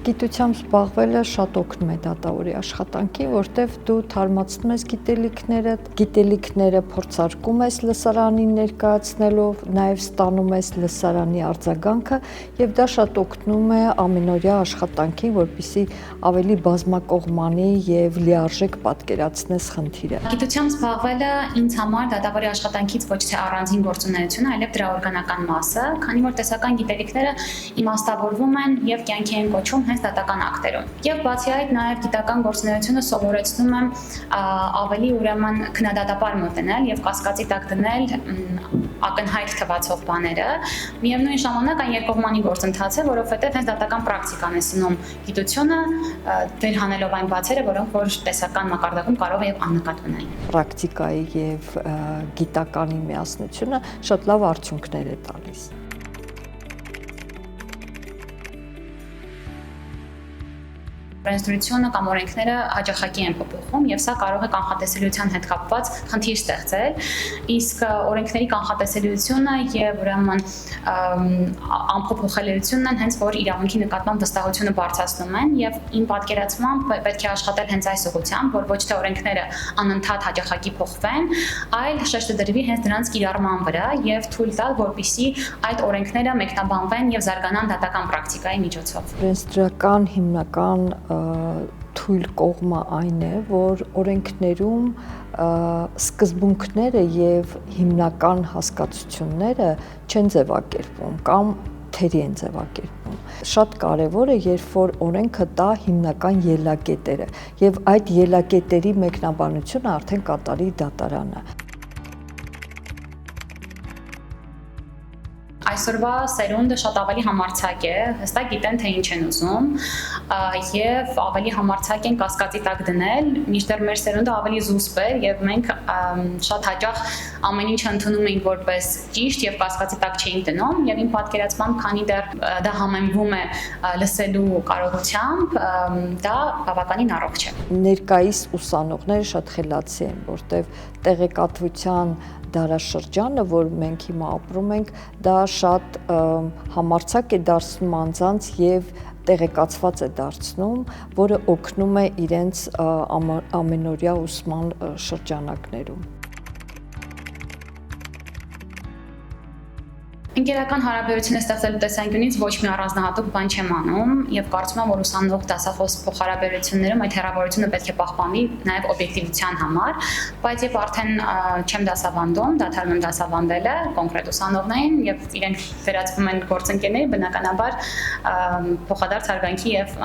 Գիտությամբ զբաղվելը շատ օգնում է դատավորի աշխատանքին, որտեղ դու թարմացնում ես գիտելիքները փորձարկում ես լսարանին ներկայացնելով, նաև ստանում ես լսարանի արձագանքը եւ դա շատ օգնում է ամենօրյա աշխատանքին, որպեսզի ավելի բազմակողմանի եւ լիարժեք պատկերացնես խնդիրը։ Գիտությամբ զբաղվելը ինձ համար դատավորի աշխատանքից ոչ թե առանձին գործունեություն, այլև դրա օրգանական մասը, քանի որ տեսական գիտելիքները իմաստավորվում են եւ կյանքի են կոչվում հենց դատական ակտերում։ Եվ բացի այդ նաև գիտական գործունեությունը սովորեցնում եմ ավելի ուրեմն քննադատաբար մոտենել եւ կասկածի տակ դնել ակնհայտ թվացող բաները։ Միևնույն ժամանակ այն երկկողմանի գործընթաց է, որովհետեւ հենց դատական պրակտիկան է սնում գիտությունը, դեր հանելով այն բացերը, որոնք որ տեսական մակարդակում կարող է եւ աննկատ մնային։ Պրակտիկայի եւ գիտականի միասնությունը շատ լավ արդյունքներ է տալիս։ Օրենսդրությունը կամ օրենքները հաճախակի են փոփոխում եւ սա կարող է կանխատեսելիության հետ կապված խնդիր ստեղծել, իսկ օրենքների կանխատեսելիությունը եւ ուրեմն անփոփոխելիությունն են հենց որ իրավունքի նկատմամբ վստահությունը բարձրացնում են եւ իմ պատկերացմամբ պետք է աշխատել հենց այս ուղղությամբ, որ ոչ թե օրենքները անընդհատ հաճախակի փոխվեն, այլ շեշտը դրվի հենց դրանց կիրառման վրա եւ թույլ տալ, որպեսզի այդ օրենքները մեկնաբանվեն եւ զարգանան դատական պրակտիկայի միջոցով։ Օրենսդրական հիմնական թույլ կողմը այն է, որ օրենքներում սկզբունքները եւ հիմնական հասկացությունները չեն ձևակերպվում կամ թերի են ձևակերպվում։ Շատ կարևոր է, երբ որ օրենքը տա հիմնական ելակետերը եւ այդ ելակետերի մեկնաբանությունը արդեն կատարի դատարանը։ Այսօրվա սերունդը շատ ավելի համարձակ է, հստակ գիտեն թե ինչ են ուզում եւ ավելի համարձակ են կասկածի տակ դնել, մինչդեռ մեր սերունդը ավելի զուսպ է եւ մենք շատ հաճախ ամեն ինչ ընդունում ենք որպես ճիշտ եւ կասկածի տակ չէինք դնում եւ իմ պատկերացմամբ քանի դեռ դա համեմվում է լսելու կարողությամբ, դա բավականին առողջ է։ Ներկայիս ուսանողները շատ խելացի են, որտեղ տեղեկատվության դարաշրջանը, որ մենք հիմա ապրում ենք, դա շատ համարձակ է դարձնում անձանց եւ տեղեկացված է դարձնում, որը օգնում է իրենց ամենօրյա ուսման շրջանակներում։ Ընկերական հարաբերությունը ստեղծելու տեսանկյունից ոչ մի առանձնահատուկ բան չեմ անում եւ կարծում եմ, որ ուսանող դասախոս փոխհարաբերություններում այդ հեռավորությունը պետք է պահպանվի նաեւ օբյեկտիվության համար, բայց երբ արդեն չեմ դասավանդում, դադարում եմ դասավանդելը կոնկրետ ուսանողներին եւ իրենք վերածվում են գործընկերների, բնականաբար փոխադարձ հարգանքի եւ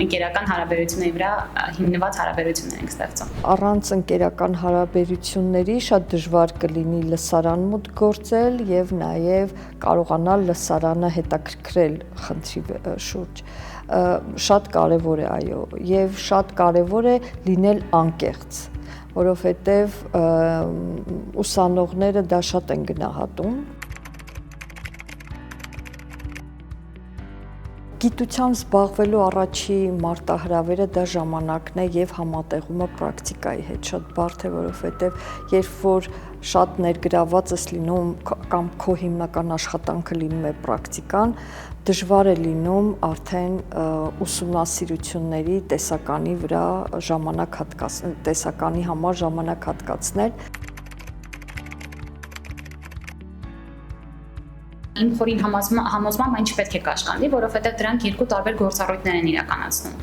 ընկերական հարաբերությունների վրա հիմնված հարաբերություններ ենք ստեղծում։ Առանց ընկերական հարաբերությունների շատ դժվար կլինի լսարան մուտք գործել եւ նաեւ կարողանալ լսարանը հետաքրքրել խնդրի շուրջ։ Շատ կարևոր է, այո, եւ շատ կարևոր է լինել անկեղծ, որովհետեւ ուսանողները դա շատ են գնահատում։ Գիտությամբ զբաղվելու առաջի մարտահրավերը դա ժամանակն է եւ համատեղումը պրակտիկայի հետ շատ բարդ է, որովհետեւ երբ որ շատ ներգրաված ես լինում կամ քո հիմնական աշխատանքը լինում է պրակտիկան, դժվար է լինում արդեն ուսումնասիրությունների տեսականի վրա ժամանակ հատկացնել, տեսականի համար ժամանակ հատկացնել։ Իմ խորին համոզմամբ այն չպետք է կաշկանդի, որովհետև դրանք երկու տարբեր գործառույթներ են իրականացնում։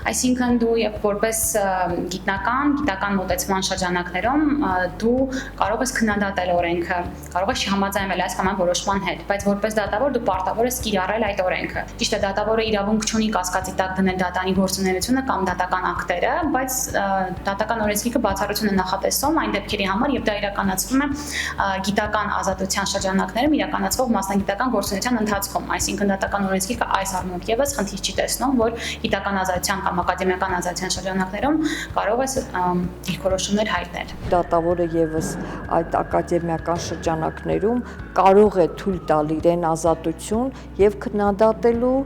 Այսինքն դու երբ որպես գիտական մոտեցման շրջանակներում դու կարող ես քննադատել օրենքը, կարող ես չհամաձայնվել այս կամ այն որոշման հետ, բայց որպես դատավոր դու պարտավոր ես կիրառել այդ օրենքը։ Ճիշտ է, դատավորը իրավունք չունի կասկածի տակ դնել դատանի գործունեությունը կամ դատական ակտերը, բայց դատական օրենսգիրքը բացառություն է նախատեսում այն դեպքերի համար, եւ դա իրականացվում է գիտական ազատության շրջանակներում իրականացվող մասնագիտական գործունեության ընթացքում, այսինքն դատական օրենսգիրքը այս առումով եւս խնդիր չի տեսնում, որ գիտական ազատության կամ ակադեմիական ազատության շրջանակներում կարող ես դիրքորոշումներ հայտնել։ Դատավորը եւս այդ ակադեմիական շրջանակներում կարող է թույլ տալ իրեն ազատություն եւ քննադատելու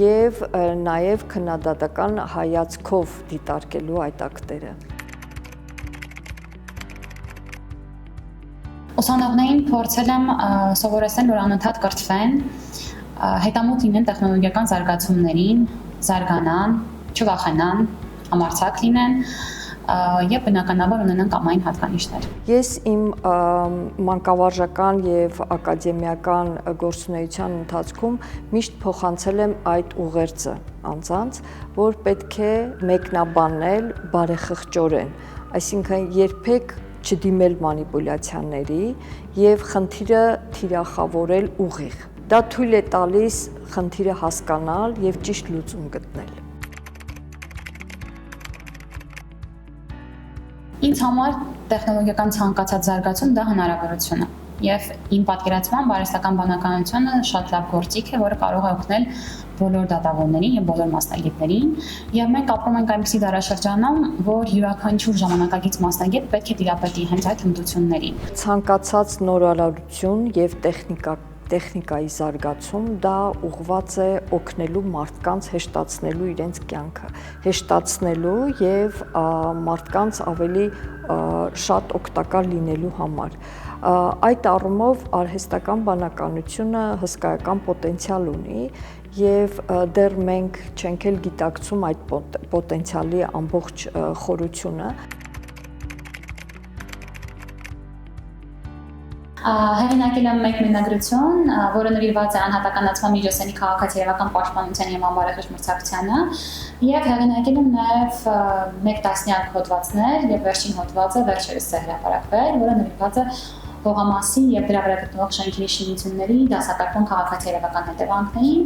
եւ նաեւ քննադատական հայացքով դիտարկելու այդ ակտերը։ Ուսանողներին փորձել եմ սովորեցնել, որ անընդհատ կրթվեն, հետամուտ լինեն տեխնոլոգիական զարգացումներին, զարգանան, չվախենան, համարձակ լինեն եւ բնականաբար ունենան կամային հատկանիշներ։ Ես իմ մանկավարժական եւ ակադեմիական գործունեության ընթացքում միշտ փոխանցել եմ այդ ուղերձը անձանց, որ պետք է մեկնաբանել բարեխղճորեն, այսինքն երբեք չդիմել մանիպուլյացիաների եւ խնդիրը թիրախավորել ուղիղ։ Դա թույլ է տալիս խնդիրը հասկանալ եւ ճիշտ լուծում գտնել։ Ինձ համար տեխնոլոգիական ցանկացած զարգացում դա հնարավորություն է եւ իմ պատկերացմամբ արհեստական բանականությունը շատ լավ գործիք է, որը կարող է օգնել բոլոր դատավորներին եւ բոլոր մասնագետներին եւ մենք ապրում ենք այնպիսի դարաշրջանում, որ յուրաքանչյուր ժամանակակից մասնագետ պետք է տիրապետի հենց այդ հմտություններին։ Ցանկացած նորարարություն եւ տեխնիկայի զարգացում դա ուղղված է օգնելու մարդկանց հեշտացնելու իրենց կյանքը, հեշտացնելու եւ մարդկանց ավելի շատ օգտակար լինելու համար։ Այդ առումով արհեստական բանականությունը հսկայական պոտենցիալ ունի եւ դեռ մենք չենք էլ գիտակցում այդ պոտենցիալի ամբողջ խորությունը։ Հեղինակել եմ մեկ մենագրություն, որը նվիրված է անհատականացման միջոցների քաղաքացիական պաշտպանության եւ անբարեխիղճ մրցակցությանը, եւ հեղինակել եմ նաեւ մեկ տասնյակ հոդվածներ եւ վերջին հոդվածը վերջերս է հրապարակվել, որը նվիրված է հողամասի եւ դրա վրա գտնվող շենքերի շինությունների դասակարգման քաղաքացիական հետևանքներին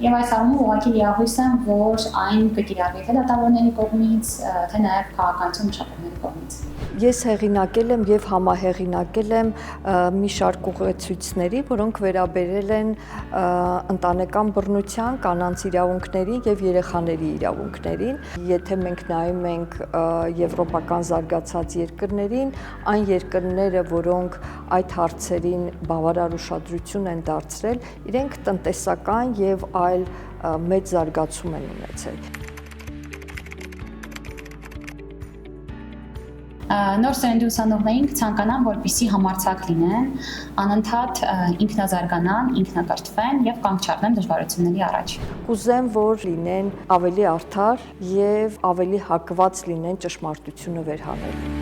եւ այս առումով ուղղակի լիահույս եմ, որ այն կկիրառվի թե դատավորների կողմից, թե նաեւ քաղաքացու մշակողների կողմից։ Ես հեղինակել եմ եւ համահեղինակել եմ մի շարք ուղեցույցների, որոնք վերաբերել են ընտանեկան բռնության, կանանց իրավունքներին եւ երեխաների իրավունքներին։ Եթե մենք նայում ենք եվրոպական զարգացած երկրներին, այն երկրները, որոնք այդ հարցերին բավարար ուշադրություն են դարձրել, իրենք տնտեսական եւ այլ մեծ զարգացում են ունեցել։ Նոր սերնդի ուսանողներին կցանկանամ, որպեսզի համարձակ լինեն, անընդհատ ինքնազարգանան, ինքնակրթվեն եւ կանգ չառնեն դժվարությունների առաջ։ Կուզեմ, որ լինեն ավելի արդար եւ ավելի հակված լինեն ճշմարտությունը վերհանել։